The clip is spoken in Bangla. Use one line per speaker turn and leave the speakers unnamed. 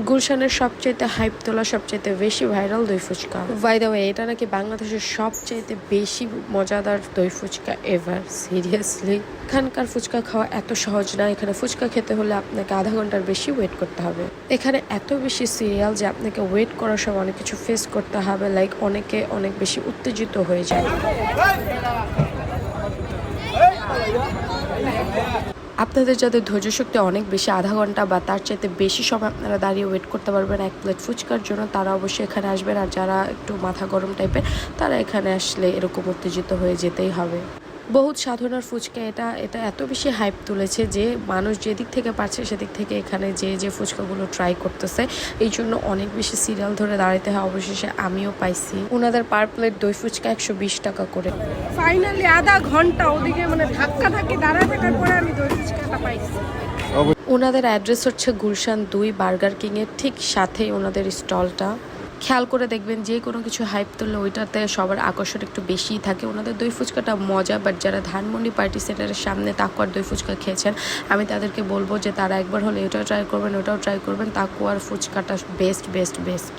গুলশানের সবচাইতে হাইপ তোলা সবচাইতে বেশি ভাইরাল দই ফুচকা। বাই দ্য ওয়ে, এটা নাকি বাংলাদেশের সবচাইতে বেশি মজাদার দই ফুচকা এভার। সিরিয়াসলি, এখানকার ফুচকা খাওয়া এত সহজ না। এখানে ফুচকা খেতে হলে আপনাকে আধা ঘন্টার বেশি ওয়েট করতে হবে। এখানে এত বেশি সিরিয়াল যে আপনাকে ওয়েট করার সময় অনেক কিছু ফেস করতে হবে। লাইক অনেকে অনেক বেশি উত্তেজিত হয়ে যায়। আপনাদের যাদের ধৈর্য শক্তি অনেক বেশি, আধা ঘন্টা বা তার চাইতে বেশি সময় আপনারা দাঁড়িয়ে ওয়েট করতে পারবেন এক প্লেট ফুচকার জন্য, তারা অবশ্যই এখানে আসবেন। আর যারা একটু মাথা গরম টাইপের, তারা এখানে আসলে এরকম উত্তেজিত হয়ে যেতেই হবে। বহুত সাধনার ফুচকা এটা এত বেশি হাইপ তুলেছে যে মানুষ যেদিক থেকে পারছে সেদিক থেকে এখানে যে ফুচকাগুলো ট্রাই করতেছে। এই জন্য অনেক বেশি সিরিয়াল ধরে দাঁড়াতে হয়। অবশেষে আমিও পাইছি। ওনাদের পার প্লেট দই ফুচকা 120 টাকা করে।
ফাইনালি আধা ঘন্টা ওদিকে ধাক্কা দাঁড়ায় থাকার পরে আমি দই ফুচকাটা পাইছি।
ওনাদের অ্যাড্রেস হচ্ছে গুলশান 2 বার্গার কিং এর ঠিক সাথেই ওনাদের স্টলটা। খেয়াল করে দেখবেন, যে কোনো কিছু হাইপ তুললে ওইটাতে সবার আকর্ষণ একটু বেশিই থাকে। ওনাদের দই ফুচকাটা মজা, বাট যারা ধানমন্ডি পার্টি সেন্টারের সামনে তাকুয়ার দই ফুচকা খেয়েছেন, আমি তাদেরকে বলবো যে তারা একবার হলে এটাও ট্রাই করবেন, ওটাও ট্রাই করবেন। তাকুয়ার ফুচকাটা বেস্ট।